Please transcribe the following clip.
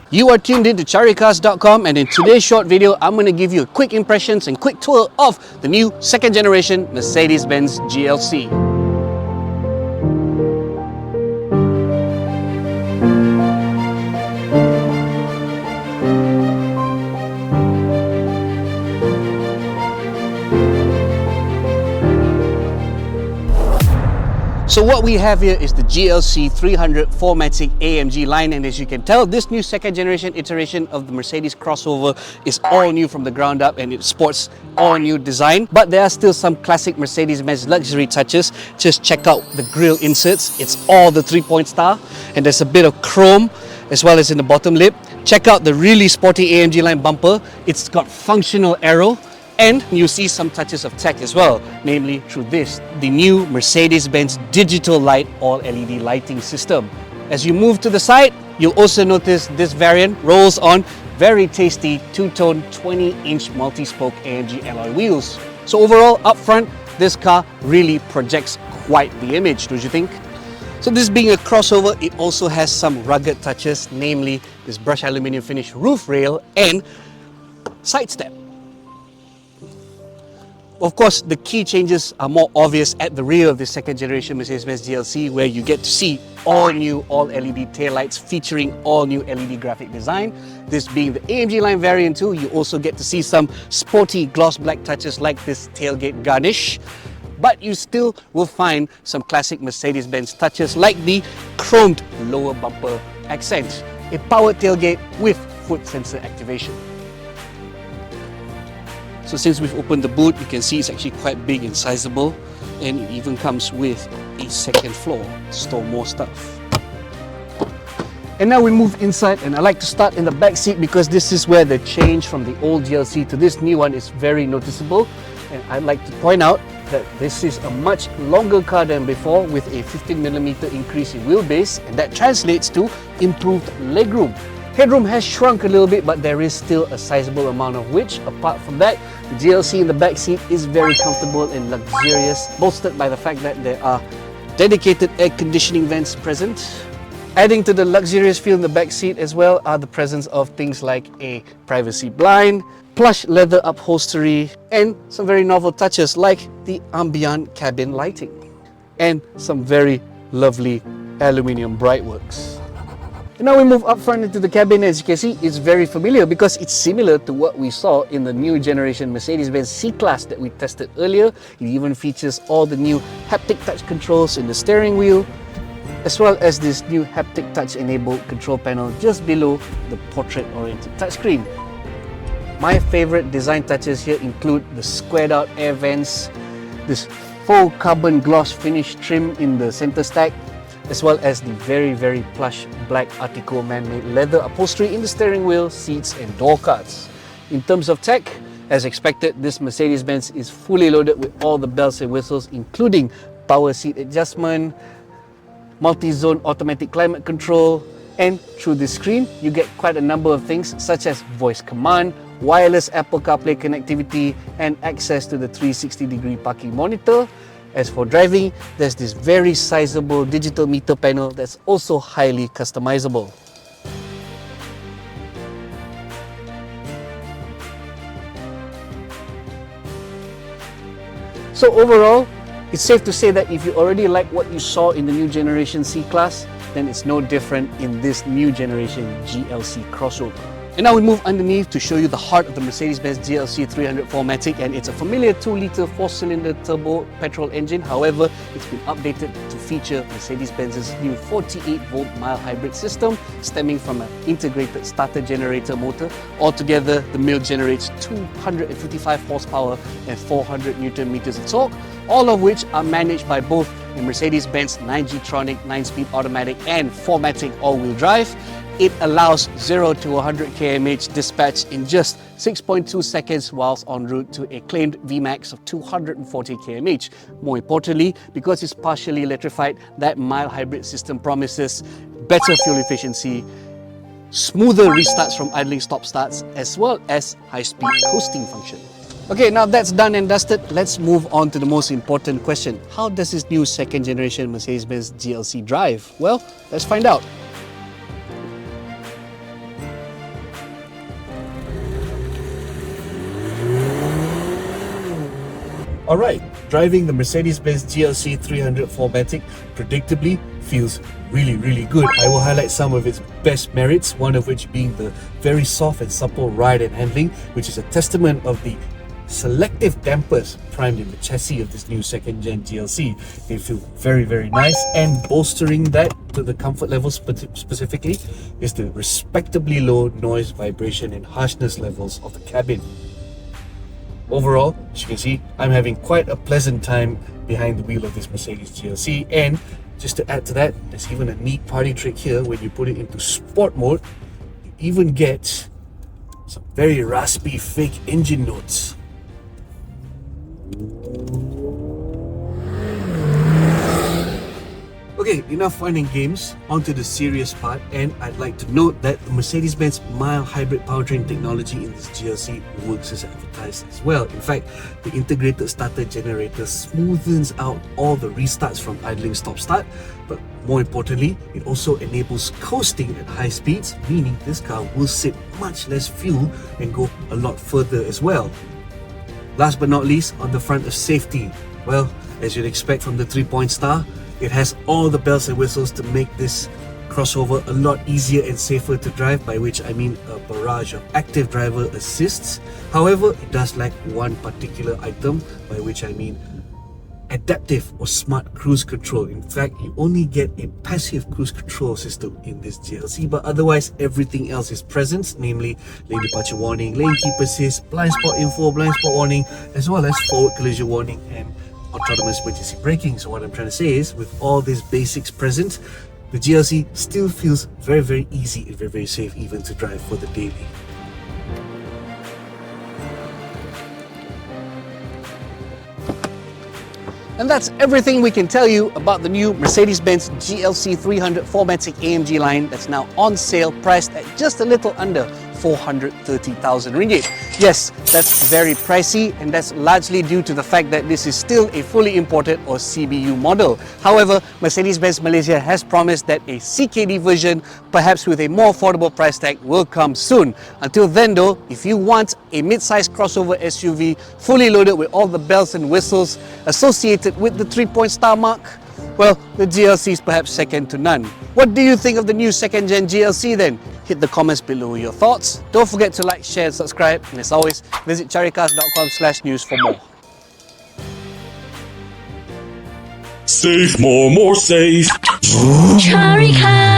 You are tuned in to Caricarz.com, and in today's short video, I'm going to give you a quick impressions and quick tour of the new second generation Mercedes-Benz GLC. So what we have here is the GLC 300 4MATIC AMG line, and as you can tell, this new second generation iteration of the Mercedes crossover is all new from the ground up, and it sports all new design. But there are still some classic Mercedes-Benz luxury touches. Just check out the grille inserts. It's all the 3-point star, and there's a bit of chrome as well as in the bottom lip. Check out the really sporty AMG line bumper. It's got functional aero. And you see some touches of tech as well, namely through this, the new Mercedes-Benz digital light all-LED lighting system. As you move to the side, you'll also notice this variant rolls on very tasty two-tone 20-inch multi-spoke AMG alloy wheels. So overall, up front, this car really projects quite the image, don't you think? So this being a crossover, it also has some rugged touches, namely this brushed aluminium finish roof rail and side step. Of course, the key changes are more obvious at the rear of the second generation Mercedes-Benz GLC, where you get to see all new all-LED taillights featuring all new LED graphic design. This being the AMG line variant too, you also get to see some sporty gloss black touches like this tailgate garnish. But you still will find some classic Mercedes-Benz touches like the chromed lower bumper accent, a powered tailgate with foot sensor activation. So since we've opened the boot, you can see it's actually quite big and sizable, and it even comes with a second floor to store more stuff. And now we move inside, and I like to start in the back seat because this is where the change from the old GLC to this new one is very noticeable. And I'd like to point out that this is a much longer car than before, with a 15mm increase in wheelbase, and that translates to improved legroom. Headroom has shrunk a little bit, but there is still a sizable amount of which. Apart from that, the GLC in the back seat is very comfortable and luxurious, bolstered by the fact that there are dedicated air conditioning vents present. Adding to the luxurious feel in the back seat as well are the presence of things like a privacy blind, plush leather upholstery, and some very novel touches like the ambient cabin lighting, and some very lovely aluminium brightworks. And now we move up front into the cabin. As you can see, it's very familiar because it's similar to what we saw in the new generation Mercedes-Benz C-Class that we tested earlier. It even features all the new haptic touch controls in the steering wheel, as well as this new haptic touch enabled control panel just below the portrait-oriented touchscreen. My favorite design touches here include the squared out air vents, this faux carbon gloss finish trim in the center stack, as well as the very plush black Artico man-made leather upholstery in the steering wheel, seats and door cards. In terms of tech, as expected, this Mercedes-Benz is fully loaded with all the bells and whistles, including power seat adjustment, multi-zone automatic climate control, and through the screen you get quite a number of things such as voice command, wireless Apple CarPlay connectivity, and access to the 360-degree parking monitor. As for driving, there's this very sizable digital meter panel that's also highly customizable. So overall, it's safe to say that if you already like what you saw in the new generation C-Class, then it's no different in this new generation GLC crossover. And now we move underneath to show you the heart of the Mercedes-Benz GLC 300 4MATIC, and it's a familiar 2-litre 4-cylinder turbo petrol engine. However, it's been updated to feature Mercedes-Benz's new 48-volt mild hybrid system stemming from an integrated starter-generator motor. Altogether, the mill generates 255 horsepower and 400 Newton meters of torque, all of which are managed by both the Mercedes-Benz 9G-tronic 9-speed automatic and 4MATIC all-wheel drive. It allows 0 to 100 km/h dispatch in just 6.2 seconds whilst en route to a claimed Vmax of 240 km/h. More importantly, because it's partially electrified, that mild hybrid system promises better fuel efficiency, smoother restarts from idling stop starts, as well as high-speed coasting function. Okay, now that's done and dusted, let's move on to the most important question. How does this new second generation Mercedes-Benz GLC drive? Well, let's find out. Alright, driving the Mercedes-Benz GLC 300 4MATIC predictably feels really good. I will highlight some of its best merits, one of which being the very soft and supple ride and handling, which is a testament of the selective dampers primed in the chassis of this new second gen GLC. They feel very nice, and bolstering that to the comfort level specifically is the respectably low noise, vibration and harshness levels of the cabin. Overall, as you can see, I'm having quite a pleasant time behind the wheel of this Mercedes GLC, and just to add to that, there's even a neat party trick here. When you put it into sport mode, you even get some very raspy fake engine notes. Okay, enough fun and games, onto the serious part, and I'd like to note that the Mercedes-Benz mild hybrid powertrain technology in this GLC works as advertised as well. In fact, the integrated starter generator smoothens out all the restarts from idling stop-start, but more importantly, it also enables coasting at high speeds, meaning this car will sip much less fuel and go a lot further as well. Last but not least, on the front of safety, well, as you'd expect from the 3-point star, it has all the bells and whistles to make this crossover a lot easier and safer to drive, by which I mean a barrage of active driver assists. However, it does lack one particular item, by which I mean adaptive or smart cruise control. In fact, you only get a passive cruise control system in this GLC, but otherwise everything else is present, namely lane departure warning, lane keep assist, blind spot info, blind spot warning, as well as forward collision warning and autonomous emergency braking. So what I'm trying to say is, with all these basics present, the GLC still feels very easy and very safe even to drive for the daily. And that's everything we can tell you about the new Mercedes-Benz GLC 300 4MATIC AMG line that's now on sale, priced at just a little under 430,000 ringgit. Yes, that's very pricey, and that's largely due to the fact that this is still a fully imported or CBU model. However, Mercedes-Benz Malaysia has promised that a CKD version, perhaps with a more affordable price tag, will come soon. Until then though, if you want a mid-size crossover SUV fully loaded with all the bells and whistles associated with the 3-point star mark, well, the GLC is perhaps second to none. What do you think of the new second gen GLC then? Hit the comments below with your thoughts. Don't forget to like, share and subscribe. And as always, visit caricarz.com/news for more. Safe, more safe. Caricarz.